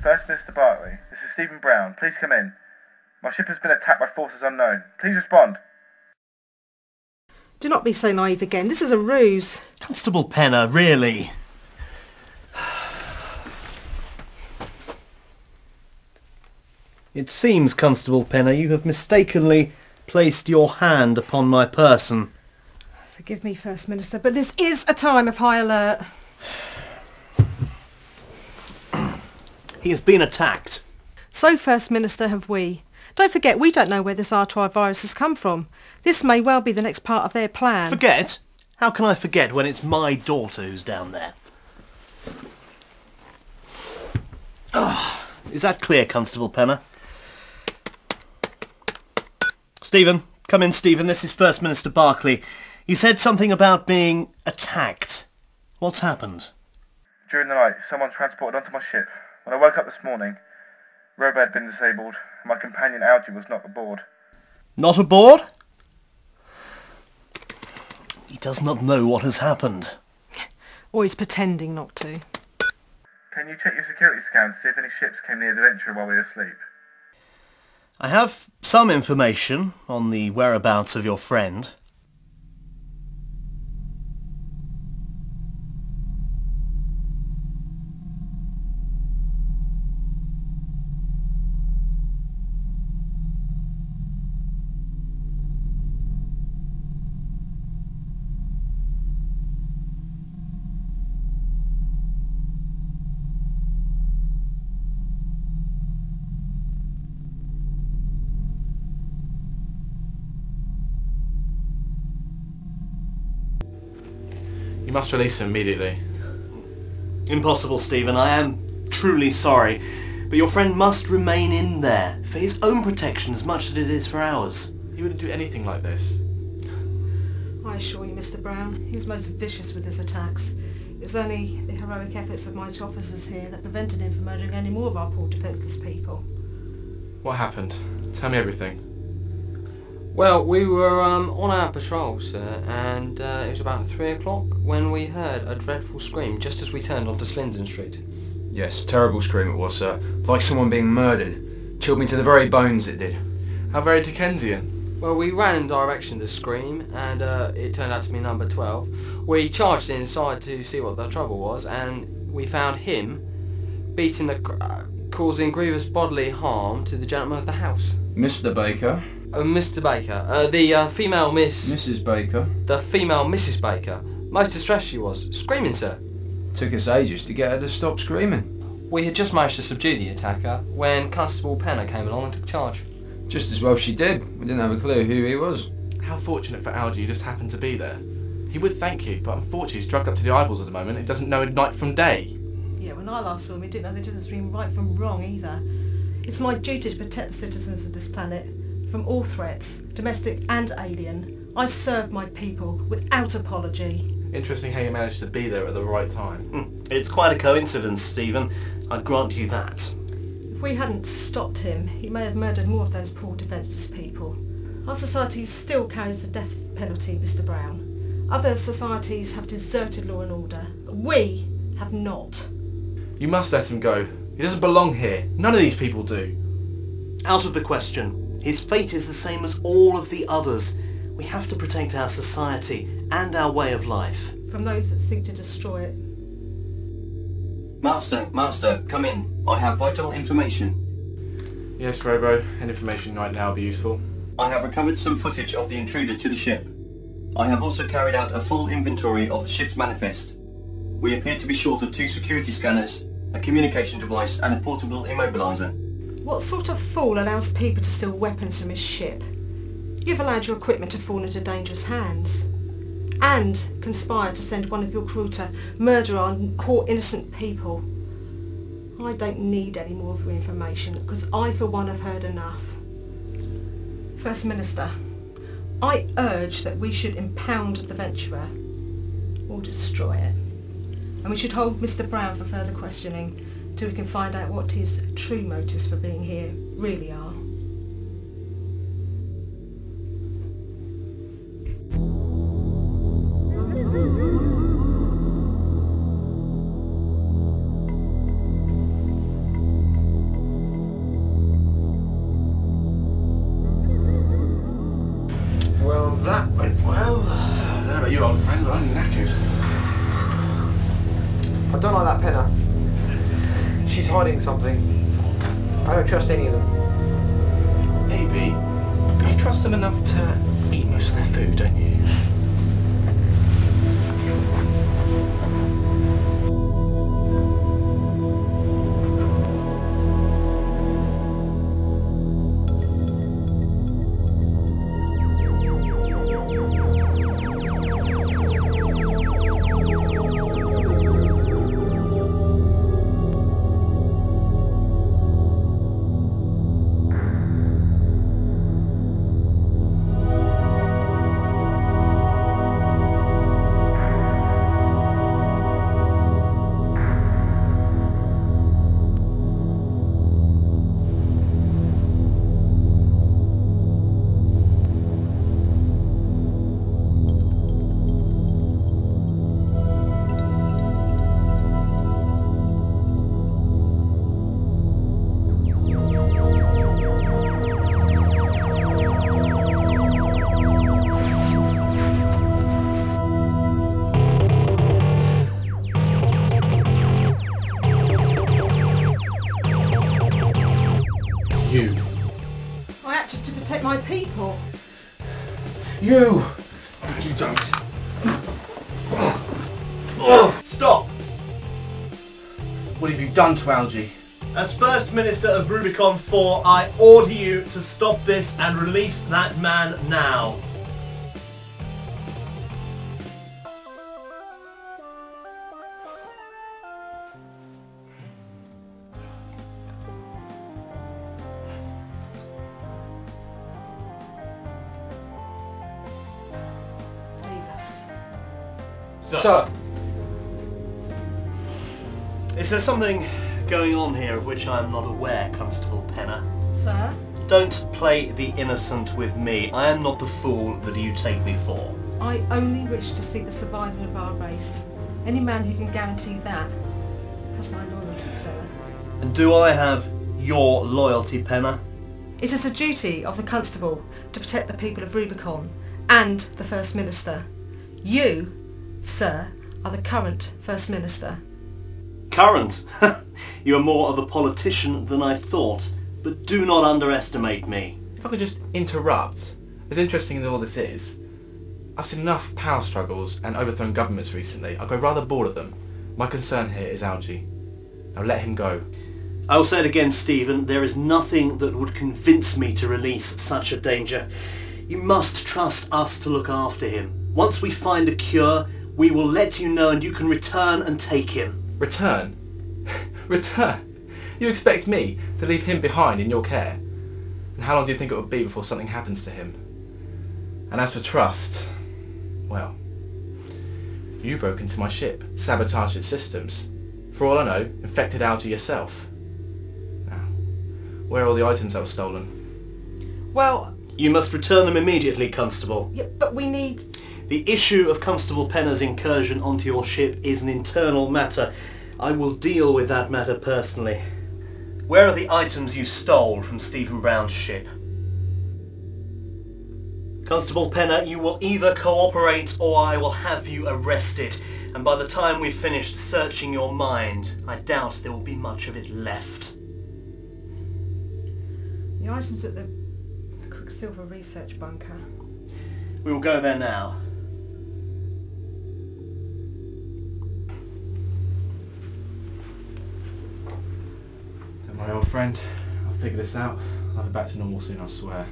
First Mr. Bartley, this is Stephen Brown. Please come in. My ship has been attacked by forces unknown. Please respond. Do not be so naive again. This is a ruse. Constable Penner, really? It seems, Constable Penner, you have mistakenly placed your hand upon my person. Forgive me, First Minister, but this is a time of high alert. He has been attacked. So, First Minister, have we. Don't forget, we don't know where this R2I virus has come from. This may well be the next part of their plan. Forget? How can I forget when it's my daughter who's down there? Oh, is that clear, Constable Penner? Stephen, come in, Stephen. This is First Minister Barclay. You said something about being attacked. What's happened? During the night, someone transported onto my ship. When I woke up this morning, Robo had been disabled, and my companion Algy was not aboard. Not aboard? He does not know what has happened. Or he's pretending not to. Can you check your security scan to see if any ships came near the Venture while we were asleep? I have some information on the whereabouts of your friend. You must release him immediately. Impossible, Stephen. I am truly sorry. But your friend must remain in there, for his own protection as much as it is for ours. He wouldn't do anything like this. I assure you, Mr. Brown, he was most vicious with his attacks. It was only the heroic efforts of my officers here that prevented him from murdering any more of our poor defenceless people. What happened? Tell me everything. Well, we were on our patrol, sir, and it was about 3 o'clock when we heard a dreadful scream just as we turned onto Slindon Street. Yes, terrible scream it was, sir. Like someone being murdered. Chilled me to the very bones, it did. How very Dickensian. Well, we ran in direction of the scream, and it turned out to be number 12. We charged inside to see what the trouble was, and we found him beating causing grievous bodily harm to the gentleman of the house. Mr. Baker. Mr. Baker. The female Miss... Mrs. Baker. The female Mrs. Baker. Most distressed she was. Screaming, sir. Took us ages to get her to stop screaming. We had just managed to subdue the attacker when Constable Penner came along and took charge. Just as well she did. We didn't have a clue who he was. How fortunate for Algy you just happened to be there. He would thank you, but unfortunately he's drugged up to the eyeballs at the moment. He doesn't know night from day. Yeah, when I last saw him, he didn't know the difference between right from wrong either. It's my duty to protect the citizens of this planet from all threats, domestic and alien. I serve my people without apology. Interesting how you managed to be there at the right time. It's quite a coincidence, Stephen. I'd grant you that. If we hadn't stopped him, he may have murdered more of those poor defenceless people. Our society still carries the death penalty, Mr. Brown. Other societies have deserted law and order. We have not. You must let him go. He doesn't belong here. None of these people do. Out of the question. His fate is the same as all of the others. We have to protect our society and our way of life. From those that seek to destroy it. Master, come in. I have vital information. Yes, Robo. Any information right now would be useful. I have recovered some footage of the intruder to the ship. I have also carried out a full inventory of the ship's manifest. We appear to be short of 2 security scanners, a communication device and a portable immobiliser. What sort of fool allows people to steal weapons from his ship? You've allowed your equipment to fall into dangerous hands. And conspired to send one of your crew to murder our poor innocent people. I don't need any more of your information, because I for one have heard enough. First Minister, I urge that we should impound the Venturer, or destroy it. And we should hold Mr. Brown for further questioning, till we can find out what his true motives for being here really are. don't like that Penna. She's hiding something. I don't trust any of them. Maybe. But you trust them enough to eat most of their food, don't you? You. I acted to protect my people. You! You don't. Stop! What have you done to Algy? As First Minister of Rubicon 4, I order you to stop this and release that man now. Leave us. Sir! Is there something going on here of which I am not aware, Constable Penna? Sir? Don't play the innocent with me. I am not the fool that you take me for. I only wish to see the survival of our race. Any man who can guarantee that has my loyalty, sir. And do I have your loyalty, Penna? It is the duty of the constable to protect the people of Rubicon and the First Minister. You, sir, are the current First Minister. Current? You are more of a politician than I thought, but do not underestimate me. If I could just interrupt, as interesting as all this is, I've seen enough power struggles and overthrown governments recently. I grow rather bored of them. My concern here is Algy. Now let him go. I will say it again, Stephen, there is nothing that would convince me to release such a danger. You must trust us to look after him. Once we find a cure, we will let you know and you can return and take him. Return? Return? You expect me to leave him behind in your care? And how long do you think it would be before something happens to him? And as for trust, well, you broke into my ship, sabotaged its systems. For all I know, infected Algy yourself. Now, where are all the items that were stolen? Well, You must return them immediately, Constable. yeah, but we need... The issue of Constable Penna's incursion onto your ship is an internal matter. I will deal with that matter personally. Where are the items you stole from Stephen Brown's ship? Constable Penna, you will either cooperate or I will have you arrested. And by the time we've finished searching your mind, I doubt there will be much of it left. The items at the Quicksilver research bunker. We will go there now. Don't worry, old friend. I'll figure this out. I'll be back to normal soon, I swear.